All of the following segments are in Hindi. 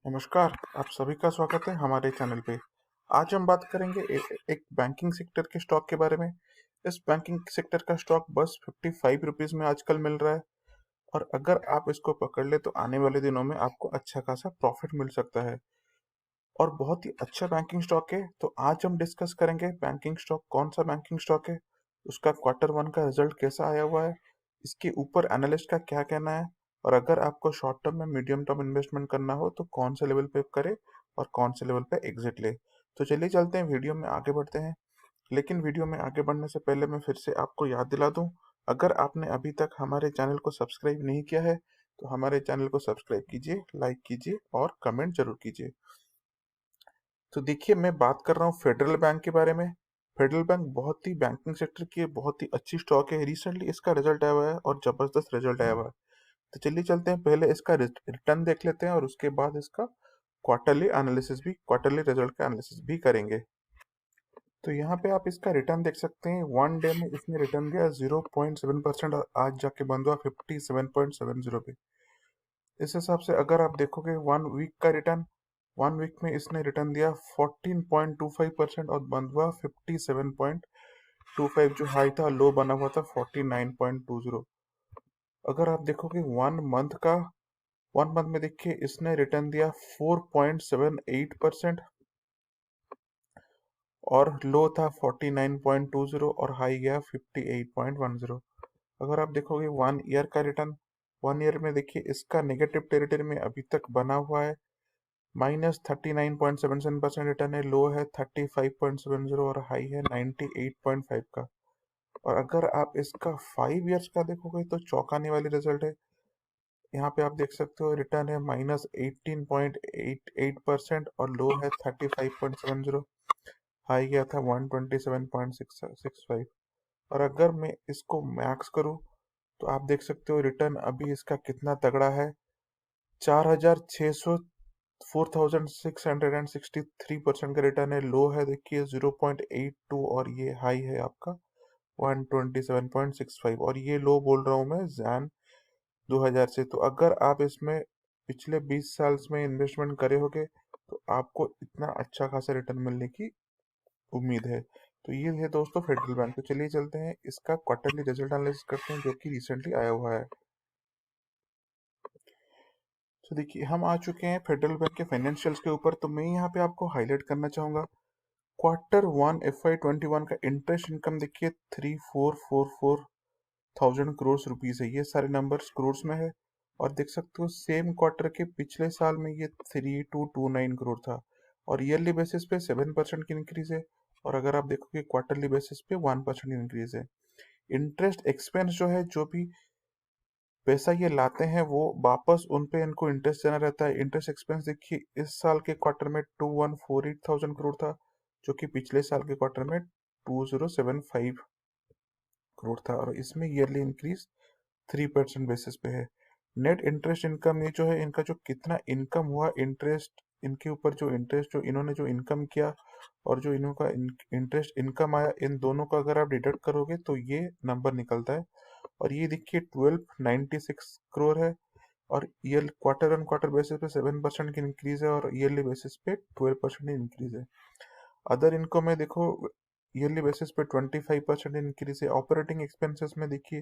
नमस्कार, आप सभी का स्वागत है हमारे चैनल पे। आज हम बात करेंगे एक बैंकिंग सेक्टर के स्टॉक के बारे में। इस बैंकिंग सेक्टर का स्टॉक बस 55 रुपीज में आजकल मिल रहा है और अगर आप इसको पकड़ ले तो आने वाले दिनों में आपको अच्छा खासा प्रॉफिट मिल सकता है और बहुत ही अच्छा बैंकिंग स्टॉक है। तो आज हम डिस्कस करेंगे बैंकिंग स्टॉक कौन सा बैंकिंग स्टॉक है, उसका क्वार्टर 1 का रिजल्ट कैसा आया हुआ है, इसके ऊपर एनालिस्ट का क्या कहना है और अगर आपको शॉर्ट टर्म में मीडियम टर्म इन्वेस्टमेंट करना हो तो कौन से लेवल पे करे और कौन से लेवल पे एग्जिट ले। तो चलिए चलते हैं, वीडियो में आगे बढ़ते हैं। लेकिन वीडियो में आगे बढ़ने से पहले मैं फिर से आपको याद दिला दूं, अगर आपने अभी तक हमारे चैनल को सब्सक्राइब नहीं किया है तो हमारे चैनल को सब्सक्राइब कीजिए, लाइक कीजिए और कमेंट जरूर कीजिए। तो देखिए, मैं बात कर रहा हूँ फेडरल बैंक के बारे में। फेडरल बैंक बहुत ही बैंकिंग सेक्टर की बहुत ही अच्छी स्टॉक है। रिसेंटली इसका रिजल्ट आया हुआ है और जबरदस्त रिजल्ट आया हुआ है। तो चलिए चलते हैं, पहले इसका रिटर्न देख लेते हैं और उसके बाद इसका क्वार्टरली रिजल्ट का एनालिसिस भी करेंगे। तो यहाँ पे आप इसका रिटर्न देख सकते हैं। 1 डे में इसने रिटर्न दिया 0.7% और आज जाके बंद हुआ 57.70 पे। इस हिसाब से अगर आप देखोगे 1 वीक का रिटर्न, 1 वीक में इसने रिटर्न दिया 14.25% और बंद हुआ 57.25। जो हाई था, लो बना हुआ था 49.20। अगर आप देखोगे 1 मंथ में देखिए इसने रिटर्न दिया 4.78% और लो था 49.20 और हाई गया 58.10। अगर आप देखोगे 1 ईयर का रिटर्न, 1 ईयर में देखिए इसका नेगेटिव टेरिटरी में अभी तक बना हुआ है। -39.77% रिटर्न है, लो है 35.70 और हाई है 98.5 का। और अगर आप इसका 5 ईयर्स का देखोगे तो चौंकाने वाली रिजल्ट है। यहाँ पे आप देख सकते हो रिटर्न है -18.88% और लो है 35.70। हाई गया था 127.665। और अगर मैं इसको मैक्स करूँ तो आप देख सकते हो रिटर्न अभी इसका कितना तगड़ा है। 4663 का रिटर्न है, लो है देखिए 0.82 और ये हाई है आपका 127.65 और ये लो बोल रहा हूँ मैं जैन 2000 से। तो अगर आप इसमें पिछले 20 साल में इन्वेस्टमेंट करे होगे तो आपको इतना अच्छा खासा रिटर्न मिलने की उम्मीद है। तो ये है दोस्तों फेडरल बैंक। तो चलिए चलते हैं, इसका क्वार्टरली रिजल्ट एनालिसिस करते हैं जो कि रिसेंटली आया हुआ है। तो देखिए, हम आ चुके हैं फेडरल बैंक के फाइनेंशियल्स के ऊपर। तो मैं यहाँ पे आपको हाईलाइट करना चाहूंगा क्वार्टर 1 FY21 का इंटरेस्ट इनकम देखिए 3444,000 करोड़ रुपीज है। ये सारे नंबर्स करोड़ में है और देख सकते हो सेम क्वार्टर के पिछले साल में ये 3229 करोड़ था और ईयरली बेसिस पे 7% की इंक्रीज है और अगर आप देखोगे क्वार्टरली बेसिस पे 1% इंक्रीज है। इंटरेस्ट एक्सपेंस जो है, जो भी पैसा ये लाते हैं वो वापस उन पे इनको इंटरेस्ट देना रहता है। इंटरेस्ट एक्सपेंस देखिए इस साल के क्वार्टर में 2148,000 करोड़ था, जो कि पिछले साल के क्वार्टर में 2075 करोड़ था और इसमें ईयरली इंक्रीज 3% बेसिस पे है। नेट इंटरेस्ट इनकम, ये जो है इनका जो कितना इनकम हुआ इंटरेस्ट, इनके ऊपर जो इंटरेस्ट जो इन्होंने जो इनकम किया और जो इनका इंटरेस्ट इनकम आया, इन दोनों का अगर आप डिडक्ट करोगे तो ये नंबर निकलता है और ये देखिए 1296 करोड़ है और year quarter on quarter basis पे 7% की इंक्रीज है और ईयरली बेसिस पे 12% इंक्रीज है। अदर इनकम में देखो ईयरली बेसिस पे 25% इंक्रीज है। ऑपरेटिंग एक्सपेंसेस में देखिए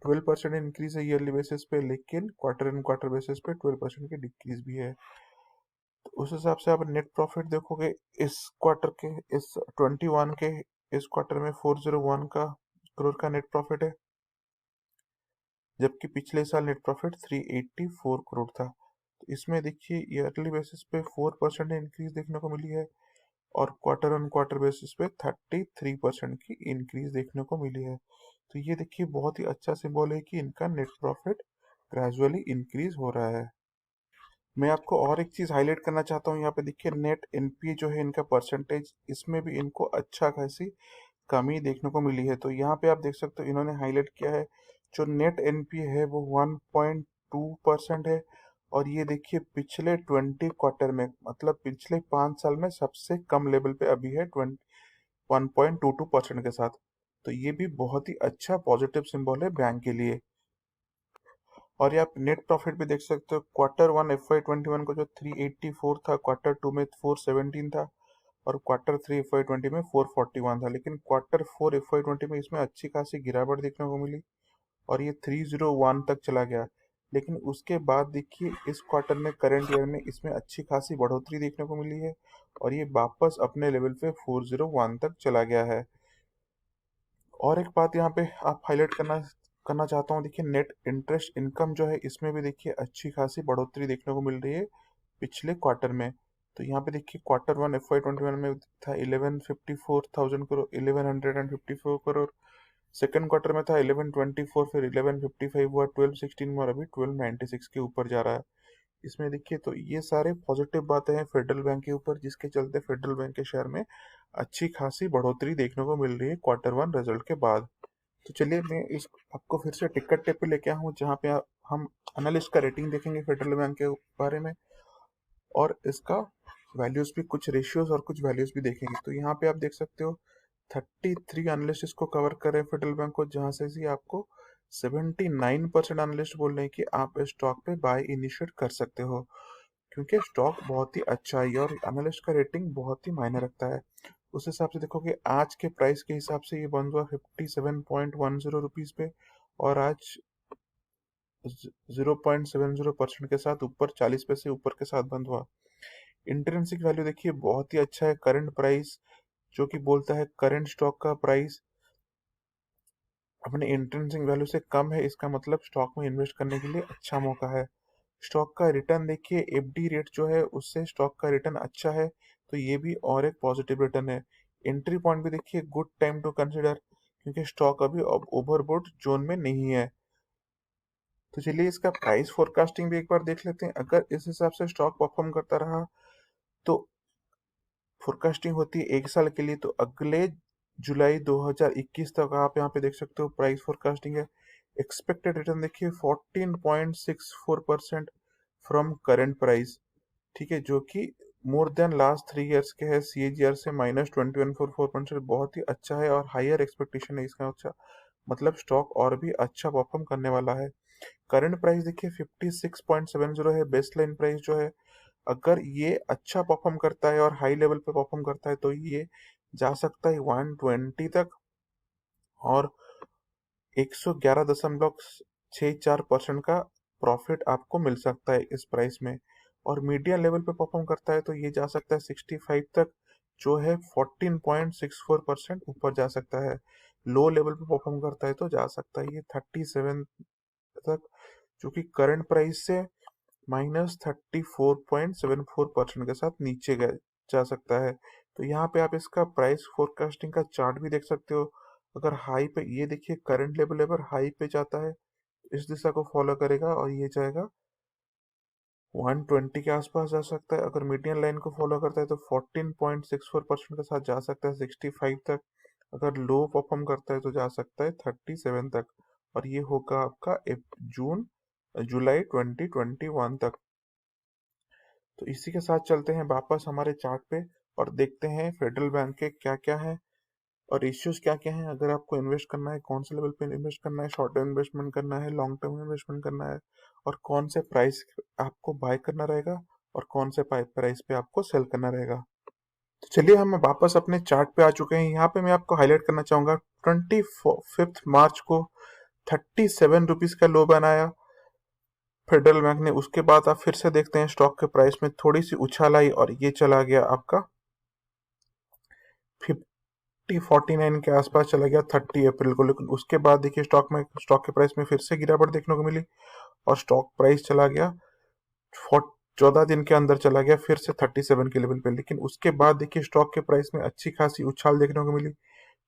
12% इंक्रीज है ईयरली बेसिस पे, लेकिन क्वार्टर एंड क्वार्टर बेसिस पे 12% की डिक्रीज भी है। तो उस हिसाब से आप नेट प्रॉफिट देखोगे इस क्वार्टर के, इस 21 के इस क्वार्टर में 401 करोड़ का नेट प्रॉफिट है, जबकि पिछले साल नेट प्रॉफिट 384 करोड़ था। तो इसमें देखिए ईयरली बेसिस पे 4% इंक्रीज देखने को मिली है और क्वार्टर ऑन क्वार्टर बेसिस पे 33% की इंक्रीज देखने को मिली है। तो ये देखिए बहुत ही अच्छा सिंबल है कि इनका नेट प्रॉफिट ग्रेजुअली इंक्रीज हो रहा है। मैं आपको और एक चीज हाईलाइट करना चाहता हूँ, यहाँ पे देखिए नेट एनपीए जो है इनका परसेंटेज, इसमें भी इनको अच्छा खासी कमी देखने को मिली है। तो यहाँ पे आप देख सकते हो इन्होंने हाईलाइट किया है जो नेट एनपीए है वो 1.2% है और ये देखिए पिछले 20 क्वार्टर में, मतलब पिछले 5 साल में सबसे कम लेवल पे अभी है 1.22% के साथ। तो ये भी बहुत ही अच्छा पॉजिटिव सिंबल है बैंक के लिए। और ये आप नेट प्रॉफिट भी देख सकते हो। Q1 FY21 को जो 384 था, Q2 में 417 था, और Q3 FY20 में 441 था। लेकिन Q4 FY20 में इसमें अच्छी खासी गिरावट देखने को मिली और ये 301 तक चला गया। लेकिन उसके बाद देखिए इस क्वार्टर में, करंट ईयर में, इसमें अच्छी खासी बढ़ोतरी देखने को मिली है और ये वापस अपने लेवल पे 401 तक चला गया है। और एक बात यहाँ पे आप हाईलाइट करना करना चाहता हूँ, देखिए नेट इंटरेस्ट इनकम जो है इसमें भी देखिए अच्छी खासी बढ़ोतरी देखने को मिल रही है पिछले क्वार्टर में। तो यहाँ पे देखिए Q1 FY21 में था 1154,000 करोड़, 1154 करोड़। सेकेंड क्वार्टर में था 1124, फिर 1155 हुआ, 1216 हुआ और अभी 1296 के ऊपर जा रहा है। इसमें देखिए तो ये सारे पॉजिटिव बातें हैं फेडरल बैंक के ऊपर, जिसके चलते फेडरल बैंक के शेयर में अच्छी खासी बढ़ोतरी देखने को मिल रही है Q1 रिजल्ट के बाद। तो चलिए मैं इस आपको फिर से टिकट टेप पे लेके आया हूँ, जहाँ पे हम एनालिस्ट का रेटिंग देखेंगे फेडरल बैंक के बारे में, और इसका वैल्यूज भी, कुछ रेशियोज और कुछ वैल्यूज भी देखेंगे। तो यहाँ पे आप देख सकते हो 33 एनालिस्ट इसको कवर कर रहे हैं फेडरल बैंक को, जहाँ से ही आपको 79% एनालिस्ट बोल रहे हैं कि आप इस स्टॉक पे बाय इनिशिएट कर सकते हो, क्योंकि स्टॉक बहुत ही अच्छा है और एनालिस्ट का रेटिंग बहुत ही मायने रखता है। उस हिसाब से देखोगे आज के प्राइस के हिसाब से ये बंद हुआ 57.10 रुपीज पे, और आज 0.70% के साथ ऊपर, 40 पैसे ऊपर के साथ बंद हुआ। इंट्रिंसिक वैल्यू देखिए बहुत ही अच्छा है। करंट प्राइस जो कि बोलता है करंट स्टॉक का प्राइस अपने इंट्रिंसिक वैल्यू से कम है, इसका मतलब स्टॉक में इन्वेस्ट करने के लिए अच्छा मौका है। स्टॉक का रिटर्न देखिए, एफडी रेट जो है उससे स्टॉक का रिटर्न अच्छा है, तो ये भी और एक पॉजिटिव रिटर्न है। एंट्री पॉइंट भी देखिए गुड टाइम टू कंसिडर, क्योंकि स्टॉक अभी ओवरबोट जोन में नहीं है। तो चलिए इसका प्राइस फोरकास्टिंग भी एक बार देख लेते हैं। अगर इस हिसाब से स्टॉक परफॉर्म करता रहा तो फोरकास्टिंग होती है एक साल के लिए, तो अगले जुलाई 2021 तक आप यहाँ पे देख सकते हो प्राइस फोरकास्टिंग है। एक्सपेक्टेड रिटर्न देखिए 14.64% फ्रॉम करंट प्राइस, ठीक है, जो कि मोर देन लास्ट 3 ईयर्स के है। सीएजीआर से -21.44%, बहुत ही अच्छा है और हायर एक्सपेक्टेशन है इसका। अच्छा मतलब स्टॉक और भी अच्छा परफॉर्म करने वाला है। करंट प्राइस देखिए 56.70 है, बेस्ट लाइन प्राइस जो है। अगर ये अच्छा परफॉर्म करता है और हाई लेवल पे परफॉर्म करता है तो ये जा सकता है 120 तक, और 111.64% का प्रॉफिट आपको मिल सकता है इस प्राइस में। और मीडियम लेवल पे परफॉर्म करता है तो ये जा सकता है 65 तक, जो है 14.64% ऊपर जा सकता है। लो लेवल पे परफॉर्म करता है तो जा सकता है ये 37 तक, जो कि करंट प्राइस से -34.74% के साथ नीचे गए जा सकता है। तो यहाँ पे आप इसका प्राइस फोरकास्टिंग का चार्ट भी देख सकते हो। अगर हाई पे, ये देखिए करंट लेवल अगर हाई पे जाता है इस दिशा को फॉलो करेगा और ये जाएगा 120 के आसपास जा सकता है। अगर मीडियन लाइन को फॉलो करता है तो 14.64% के साथ जा सकता है 65 तक। अगर लो परफॉर्म करता है तो जा सकता है 37 तक, और ये होगा आपका जून जुलाई 2021 तक। तो इसी के साथ चलते हैं वापस हमारे चार्ट पे और देखते हैं फेडरल बैंक के क्या क्या है और इश्यूज क्या क्या हैं। अगर आपको इन्वेस्ट करना है, कौन से लेवल पे इन्वेस्ट करना है, शॉर्ट टर्म इन्वेस्टमेंट करना है, लॉन्ग टर्म इन्वेस्टमेंट करना है, और कौन से प्राइस आपको बाय करना रहेगा और कौन से प्राइस पे आपको सेल करना रहेगा। तो चलिए हम वापस अपने चार्ट पे आ चुके हैं। यहाँ पे मैं आपको हाईलाइट करना चाहूंगा 25 मार्च को 37 रुपीज का लो बनाया फेडरल बैंक ने। उसके बाद आप फिर से देखते हैं स्टॉक के प्राइस में थोड़ी सी उछाल आई और ये चला गया आपका 5049 के आसपास चला गया 30 अप्रैल को। लेकिन उसके बाद देखिए स्टॉक के प्राइस में फिर से गिरावट देखने को मिली और स्टॉक प्राइस चला गया 14 दिन के अंदर चला गया फिर से 37 के लेवल पे। लेकिन उसके बाद देखिए स्टॉक के प्राइस में अच्छी खासी उछाल देखने को मिली,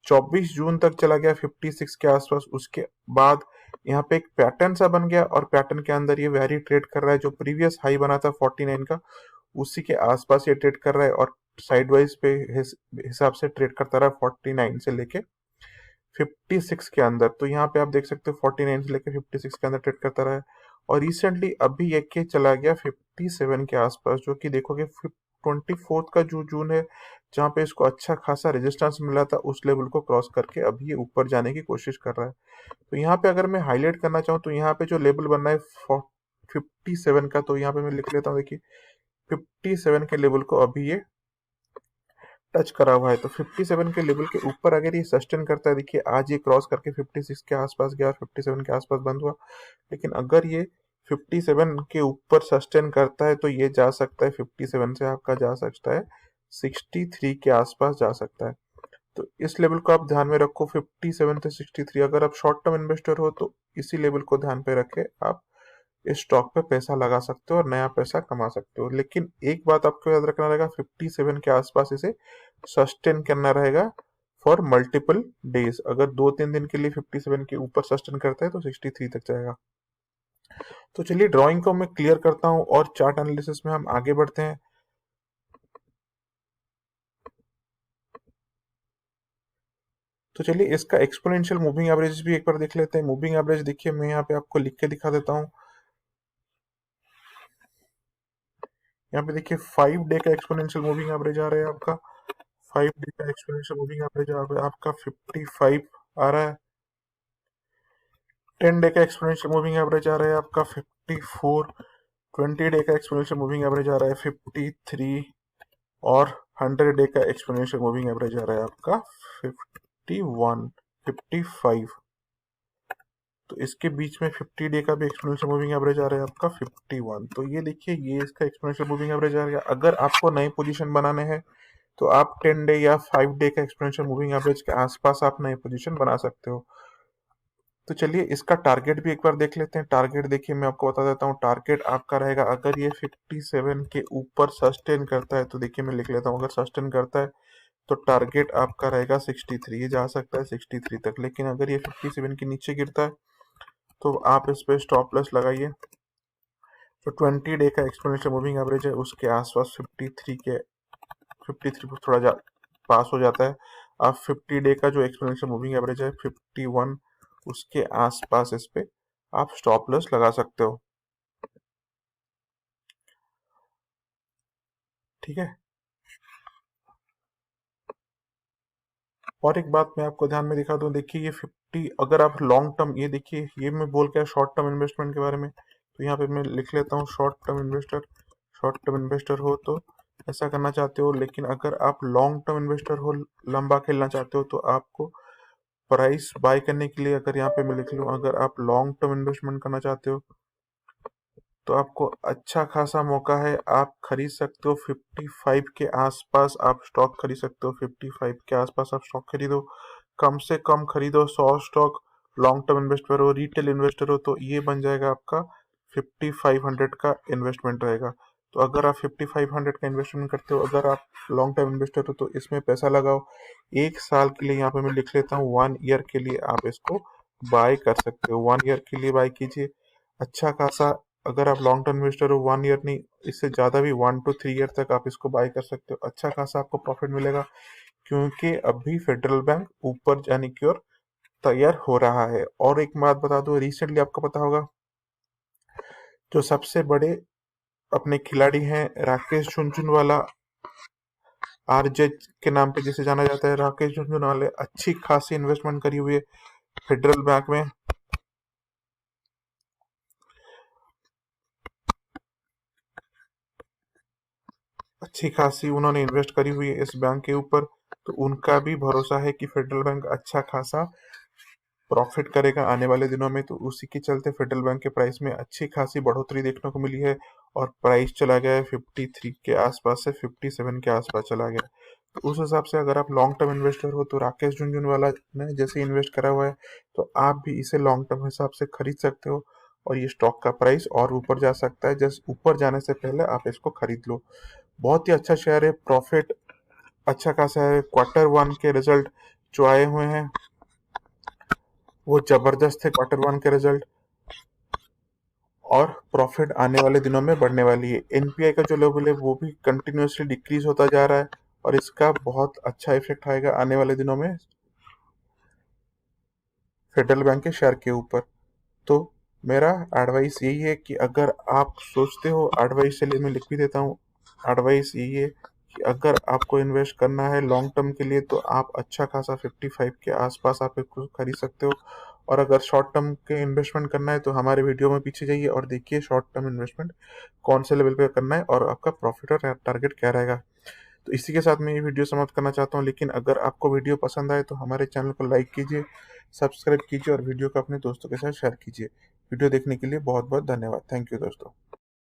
24 जून तक चला गया 56 के आसपास। उसके बाद यहाँ पे एक पैटर्न सा बन गया और पैटर्न के अंदर ये वैरी ट्रेड कर रहा है। जो प्रीवियस हाई बना था 49 का, उसी के आसपास ये ट्रेड कर रहा है और साइडवाइज पे हिसाब से ट्रेड करता रहा 49 से लेके 56 के अंदर। तो यहाँ पे आप देख सकते हो 49 से लेके 56 के अंदर ट्रेड करता रहा है और रिसेंटली अभी एक के चला गया 57 के आसपास, जो कि देखोगे 24 का जो जून है, जहाँ पे इसको अच्छा खासा रेजिस्टेंस मिला था, उस लेवल को क्रॉस करके अभी ये ऊपर जाने की कोशिश कर रहा है। तो यहाँ पे अगर मैं हाईलाइट करना चाहूँ तो यहाँ पे जो लेवल बन रहा है 57 का, तो यहाँ पे मैं लिख लेता हूँ, देखिए 57 के लेवल को अभी ये टच करा हुआ है। तो 57 के लेवल के ऊपर अगर ये सस्टेन करता है, देखिए आज ये क्रॉस करके 56 के आसपास गया और 57 के आसपास बंद हुआ, लेकिन अगर ये 57 के ऊपर सस्टेन करता है तो ये जा सकता है 57 से आपका जा सकता है 63 के आसपास जा सकता है। तो इस लेवल को आप ध्यान में रखो, 57 से 63। अगर आप शॉर्ट टर्म इन्वेस्टर हो तो इसी लेवल को ध्यान पे रखे आप इस स्टॉक पे पैसा लगा सकते हो और नया पैसा कमा सकते हो। लेकिन एक बात आपको याद रखना रहेगा, 57 के आसपास इसे सस्टेन करना रहेगा फॉर मल्टीपल डेज। अगर 2-3 दिन के लिए 57 के ऊपर सस्टेन करता है तो 63 तक जाएगा। तो चलिए ड्राइंग को मैं क्लियर करता हूँ और चार्ट एनालिसिस में हम आगे बढ़ते हैं। तो चलिए इसका एक्सपोनेंशियल मूविंग एवरेज भी एक बार देख लेते हैं। मूविंग एवरेज देखिए, मैं यहाँ पे आपको लिख के दिखा देता हूँ। यहाँ पे देखिए 5 डे का एक्सपोनेंशियल मूविंग एवरेज आ रहा है आपका। 5 डे का एक्सपोनेंशियल मूविंग एवरेज आ रहा है आपका 55 आ रहा है। 10 डे का एक्सपोनेंशियल मूविंग एवरेज आ रहा है आपका 54। 20 डे का एक्सपोनेंशियल मूविंग एवरेज आ रहा है 53। और 100 डे का एक्सपोनेंशियल मूविंग एवरेज आ रहा है आपका 51, 55। तो इसके बीच में 50 डे का भी एक्सपोनेंशियल मूविंग एवरेज आ रहा है आपका 51। तो ये देखिए, ये इसका एक्सपोनेंशियल मूविंग एवरेज आ गया। अगर आपको नई पोजीशन बनाने हैं तो आप 10 डे या 5 डे का एक्सपोनेंशियल मूविंग एवरेज के आसपास आप नई पोजीशन बना सकते हो। तो चलिए इसका टारगेट भी एक बार देख लेते हैं। टारगेट देखिए, मैं आपको बता देता हूँ। टारगेट आपका रहेगा, अगर ये 57 के ऊपर सस्टेन करता है तो देखिए मैं लिख लेता हूँ, अगर सस्टेन करता है तो टारगेट आपका रहेगा 63। ये जा सकता है 63 तक। लेकिन अगर ये 57 के नीचे गिरता है तो आप इस पे स्टॉप लॉस लगाइए। जो 20 डे का एक्सपोनेंशियल मूविंग एवरेज है उसके आसपास 53 पर थोड़ा पास हो जाता है। आप 50 डे का जो एक्सपोनेंशियल मूविंग एवरेज है 51, उसके आसपास इस पे आप स्टॉप लॉस लगा सकते हो। ठीक है। और एक बात मैं आपको ध्यान में दिखा दूं, देखिए ये 50, अगर आप लॉन्ग टर्म, ये देखिए ये मैं बोल के शॉर्ट टर्म इन्वेस्टमेंट के बारे में, तो यहाँ पे मैं लिख लेता हूँ short term investor. Short term investor हो तो ऐसा करना चाहते हो, लेकिन अगर आप लॉन्ग टर्म इन्वेस्टर हो, लंबा खेलना चाहते हो, तो आपको प्राइस बाय करने के लिए, अगर यहाँ पे मैं लिख लूँ, अगर आप लॉन्ग टर्म इन्वेस्टमेंट करना चाहते हो तो आपको अच्छा खासा मौका है। आप खरीद सकते हो 55 के आसपास, आप स्टॉक खरीद सकते हो। 55 के आसपास आप स्टॉक खरीदो, कम से कम खरीदो 100 स्टॉक। लॉन्ग टर्म इन्वेस्टर हो, रिटेल इन्वेस्टर हो, तो ये बन जाएगा आपका 5500 का इन्वेस्टमेंट रहेगा। तो अगर आप 5500 का इन्वेस्टमेंट करते हो, अगर आप लॉन्ग टर्म इन्वेस्टर हो, तो इसमें पैसा लगाओ। 1 साल के लिए, यहाँ पे मैं लिख लेता हूँ 1 ईयर के लिए आप इसको बाय कर सकते हो। 1 ईयर के लिए बाय कीजिए, अच्छा खासा। अगर आप लॉन्ग टर्म इन्वेस्टर हो, 1 ईयर नहीं, इससे ज़्यादा भी 1 to 3 ईयर तक आप इसको बाय कर सकते हो। अच्छा खासा आपको प्रॉफिट मिलेगा, क्योंकि अभी फेडरल बैंक ऊपर जाने की ओर तैयार हो रहा है। और एक बात बता दो, रिसेंटली आपको पता होगा, जो सबसे बड़े अपने खिलाड़ी हैं राकेश झुनझुनवाला, आरजे के नाम पे जिसे जाना जाता है, राकेश झुनझुनवाले अच्छी खासी इन्वेस्टमेंट करी हुई है फेडरल बैंक में। अच्छी खासी उन्होंने इन्वेस्ट करी हुई है इस बैंक के ऊपर। तो उनका भी भरोसा है कि फेडरल बैंक अच्छा खासा प्रॉफिट करेगा आने वाले दिनों में। तो उसी के चलते फेडरल बैंक के प्राइस में अच्छी खासी बढ़ोतरी देखने को मिली है और प्राइस चला गया है 53 के आसपास से 57 के आसपास चला गया है। तो उस हिसाब से अगर आप लॉन्ग टर्म इन्वेस्टर हो, तो राकेश झुनझुनवाला ने जैसे इन्वेस्ट करा हुआ है, तो आप भी इसे लॉन्ग टर्म हिसाब से खरीद सकते हो और ये स्टॉक का प्राइस और ऊपर जा सकता है। जस्ट ऊपर जाने से पहले आप इसको खरीद लो। बहुत ही अच्छा शेयर है, प्रॉफिट अच्छा खासा है। Q1 के रिजल्ट जो आए हुए हैं वो जबरदस्त है, Q1 के रिजल्ट। और प्रॉफिट आने वाले दिनों में बढ़ने वाली है। एनपीआई का जो लेवल है वो भी कंटिन्यूअसली डिक्रीज होता जा रहा है और इसका बहुत अच्छा इफेक्ट आएगा आने वाले दिनों में फेडरल बैंक के शेयर के ऊपर। तो मेरा एडवाइस यही है कि अगर आप सोचते हो, एडवाइस चलिए मैं लिख भी देता हूँ, एडवाइस यही है कि अगर आपको इन्वेस्ट करना है लॉन्ग टर्म के लिए तो आप अच्छा खासा 55 के आसपास आप इसको खरीद सकते हो। और अगर शॉर्ट टर्म के इन्वेस्टमेंट करना है तो हमारे वीडियो में पीछे जाइए और देखिए शॉर्ट टर्म इन्वेस्टमेंट कौन से लेवल पे करना है और आपका प्रॉफिट और टारगेट क्या रहेगा। तो इसी के साथ मैं ये वीडियो समाप्त करना चाहता हूँ, लेकिन अगर आपको वीडियो पसंद आए तो हमारे चैनल को लाइक कीजिए, सब्सक्राइब कीजिए और वीडियो को अपने दोस्तों के साथ शेयर कीजिए। वीडियो देखने के लिए बहुत बहुत धन्यवाद। थैंक यू दोस्तों।